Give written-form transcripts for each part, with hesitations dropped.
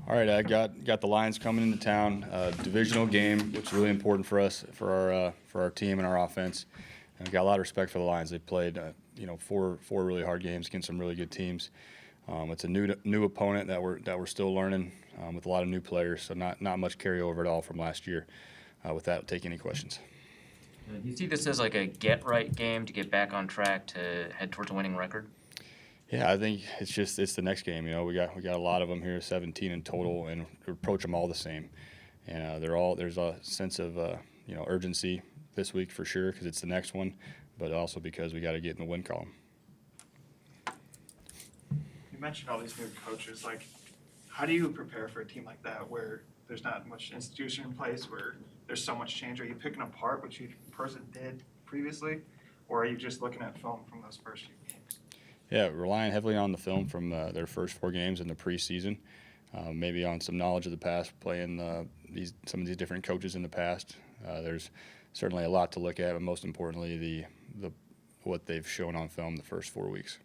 All right, I got the Lions coming into town. Divisional game, which is really important for us, for our team and our offense. And we got a lot of respect for the Lions. They played, four really hard games against some really good teams. It's a new opponent that we're still learning with a lot of new players. So not much carryover at all from last year. With that, I'll take any questions. Do you see this as like a get-right game to get back on track to head towards a winning record? Yeah, I think it's the next game. We got a lot of them here, 17 in total, and we approach them all the same. And there's a sense of urgency this week for sure because it's the next one, but also because we got to get in the win column. You mentioned all these new coaches. Like, how do you prepare for a team like that where there's not much institution in place, where there's so much change? Are you picking apart what you person did previously, or are you just looking at film from those first few games? Yeah, relying heavily on the film from their first 4 games in the preseason, maybe on some knowledge of the past, playing some of these different coaches in the past. There's certainly a lot to look at, but most importantly, the what they've shown on film the first 4 weeks.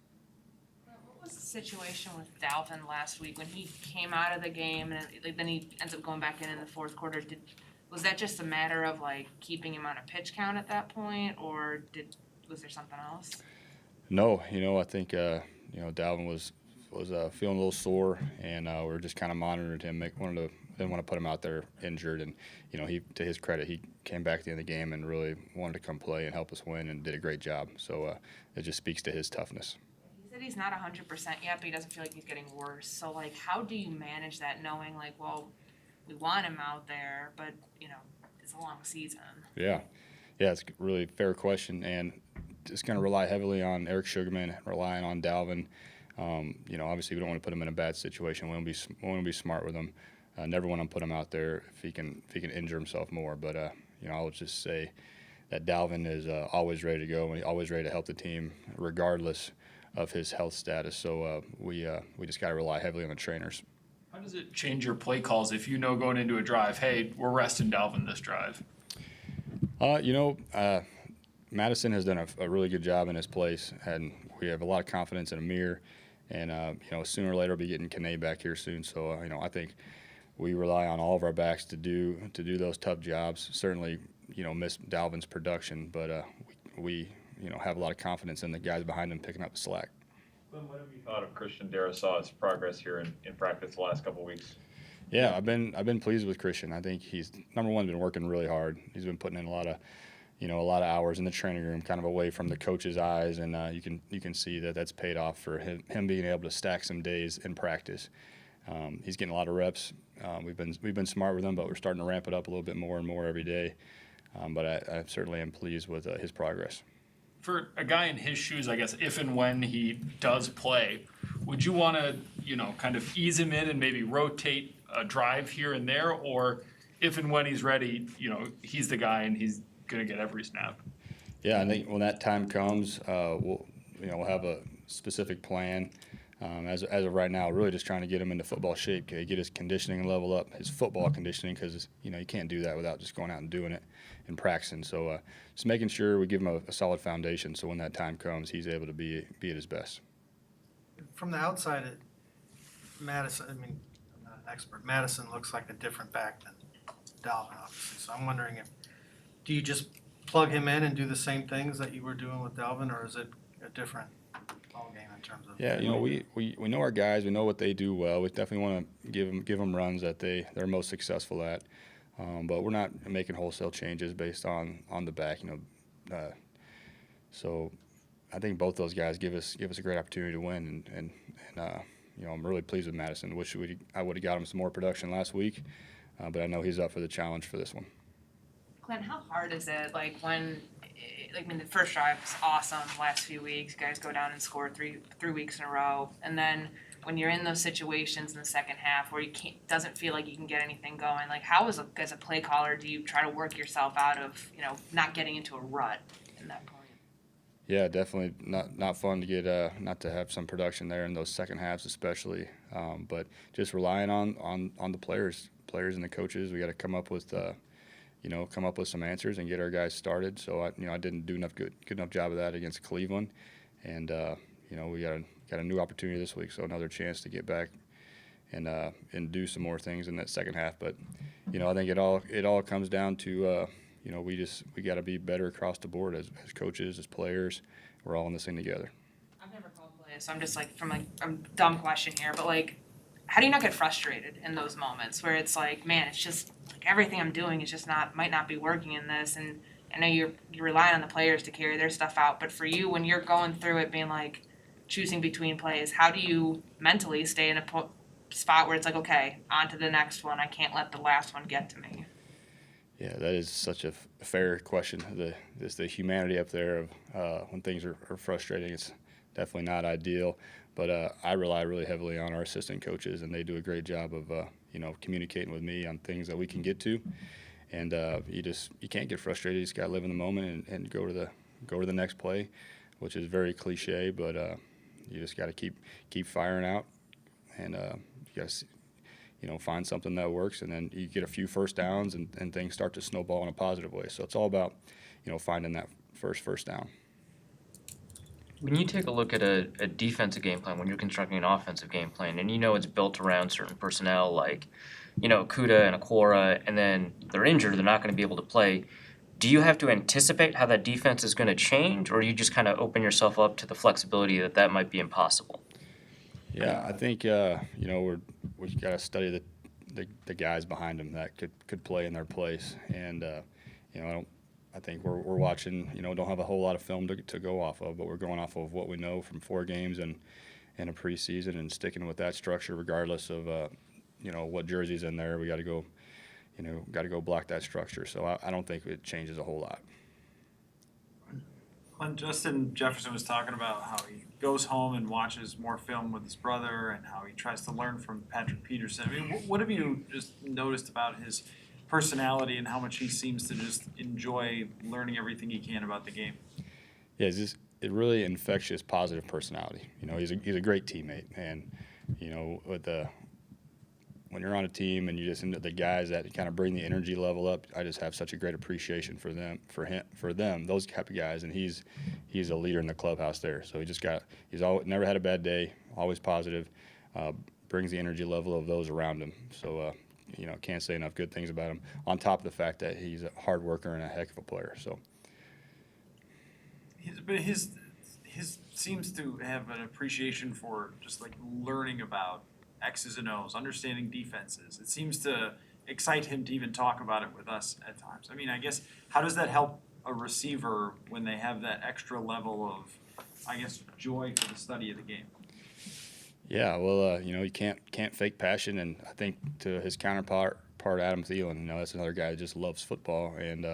What was the situation with Dalvin last week when he came out of the game and then he ends up going back in the fourth quarter? Was that just a matter of like keeping him on a pitch count at that point, or was there something else? No, I think Dalvin was feeling a little sore, and we were just kind of monitoring him. Didn't want to put him out there injured, and he, to his credit, he came back at the end of the game and really wanted to come play and help us win, and did a great job. So it just speaks to his toughness. He said he's not 100% yet, but he doesn't feel like he's getting worse. So like, how do you manage that, knowing like, well, we want him out there, but it's a long season. Yeah, it's a really fair question, and just going to rely heavily on Eric Sugarman, relying on Dalvin. Obviously we don't want to put him in a bad situation. We want to be smart with him. Never want to put him out there if he can injure himself more. But I would just say that Dalvin is always ready to go, and always ready to help the team, regardless of his health status. So we just got to rely heavily on the trainers. How does it change your play calls if going into a drive, hey, we're resting Dalvin this drive? Madison has done a really good job in his place, and we have a lot of confidence in Amir. And sooner or later we'll be getting Kane back here soon. So I think we rely on all of our backs to do those tough jobs. Certainly, miss Dalvin's production, but we have a lot of confidence in the guys behind him picking up the slack. Glenn, what have you thought of Christian Darrisaw's progress here in practice the last couple of weeks? Yeah, I've been pleased with Christian. I think he's number one, been working really hard. He's been putting in a lot of hours in the training room, kind of away from the coach's eyes, and you can see that's paid off for him being able to stack some days in practice. He's getting a lot of reps. We've been smart with him, but we're starting to ramp it up a little bit more and more every day. But I certainly am pleased with his progress. For a guy in his shoes, I guess, if and when he does play, would you want to, kind of ease him in and maybe rotate a drive here and there, or if and when he's ready, he's the guy and he's going to get every snap? Yeah, I think when that time comes, we'll have a specific plan. As of right now, really just trying to get him into football shape, get his conditioning level up, his football conditioning, because you can't do that without just going out and doing it and practicing. So just making sure we give him a solid foundation, so when that time comes, he's able to be at his best. From the outside, Madison, I'm not an expert. Madison looks like a different back than Dalvin, obviously. So I'm wondering do you just plug him in and do the same things that you were doing with Dalvin, or is it a different ball game in terms of? Yeah, we know our guys. We know what they do well. We definitely want to give them runs that they're most successful at. But we're not making wholesale changes based on the back. So I think both those guys give us a great opportunity to win, and I'm really pleased with Madison. Wish I would have got him some more production last week, but I know he's up for the challenge for this one. Clint, how hard is it? Like the first drive was awesome. Last few weeks, guys go down and score three weeks in a row, and then when you're in those situations in the second half where doesn't feel like you can get anything going, like how as a play caller do you try to work yourself out of not getting into a rut in that point? Yeah, definitely not fun to get not to have some production there in those second halves especially, but just relying on the players and the coaches. We got to come up with some answers and get our guys started. So I didn't do good enough job of that against Cleveland, and we got a new opportunity this week, so another chance to get back and do some more things in that second half. But I think it all comes down to we got to be better across the board as coaches, as players. We're all in this thing together. I've never called plays, so I'm just like, from like a dumb question here, but like, how do you not get frustrated in those moments where it's like, man, it's just like everything I'm doing is just might not be working in this, and I know you're relying on the players to carry their stuff out, but for you, when you're going through it, being like choosing between plays, how do you mentally stay in a spot where it's like, okay, on to the next one, I can't let the last one get to me? Yeah, that is such a fair question. The humanity up there of when things are frustrating, it's definitely not ideal. But I rely really heavily on our assistant coaches, and they do a great job of communicating with me on things that we can get to. And you can't get frustrated. You just got to live in the moment and go to the next play, which is very cliche, but you just got to keep firing out, and you got to find something that works, and then you get a few first downs, and things start to snowball in a positive way. So it's all about, finding that first down. When you take a look at a defensive game plan, when you're constructing an offensive game plan, and it's built around certain personnel like, Kuda and Aquara, and then they're injured, they're not going to be able to play, do you have to anticipate how that defense is going to change, or you just kind of open yourself up to the flexibility that might be impossible? Yeah, I think we've got to study the guys behind them that could play in their place, and I think we're watching. Don't have a whole lot of film to go off of, but we're going off of what we know from 4 games and a preseason, and sticking with that structure regardless of what jersey's in there. We got to go block that structure. So I don't think it changes a whole lot. When Justin Jefferson was talking about how he goes home and watches more film with his brother and how he tries to learn from Patrick Peterson, I mean, what have you just noticed about his personality and how much he seems to just enjoy learning everything he can about the game? Yeah, it's just a really infectious, positive personality. He's a great teammate, and when you're on a team and you just the guys that kind of bring the energy level up, I just have such a great appreciation for them, those type of guys, and he's a leader in the clubhouse there. So he's never had a bad day, always positive, brings the energy level of those around him. So can't say enough good things about him. On top of the fact that he's a hard worker and a heck of a player. So, But his seems to have an appreciation for just like learning about X's and O's, understanding defenses. It seems to excite him to even talk about it with us at times. I mean, I guess, how does that help a receiver when they have that extra level of, I guess, joy for the study of the game? Yeah, well, you can't fake passion, and I think to his counterpart, Adam Thielen, that's another guy that just loves football, and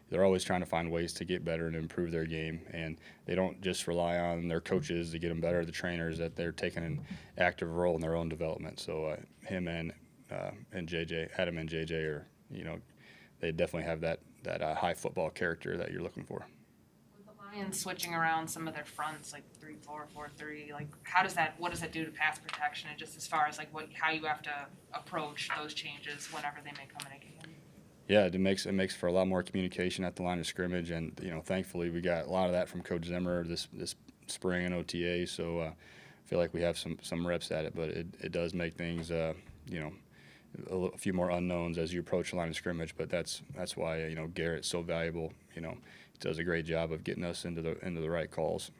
they're always trying to find ways to get better and improve their game, and they don't just rely on their coaches to get them better, the trainers, that they're taking an active role in their own development. So him and JJ, Adam and JJ are, they definitely have that high football character that you're looking for. With the Lions switching around some of their fronts, like 3-4, 4-3, like what does that do to pass protection, and just as far as like how you have to approach those changes whenever they may come in a game? Yeah, it makes for a lot more communication at the line of scrimmage, and thankfully we got a lot of that from Coach Zimmer this spring in OTA. So I feel like we have some reps at it, but it does make things a few more unknowns as you approach the line of scrimmage. But that's why Garrett's so valuable. He does a great job of getting us into the right calls.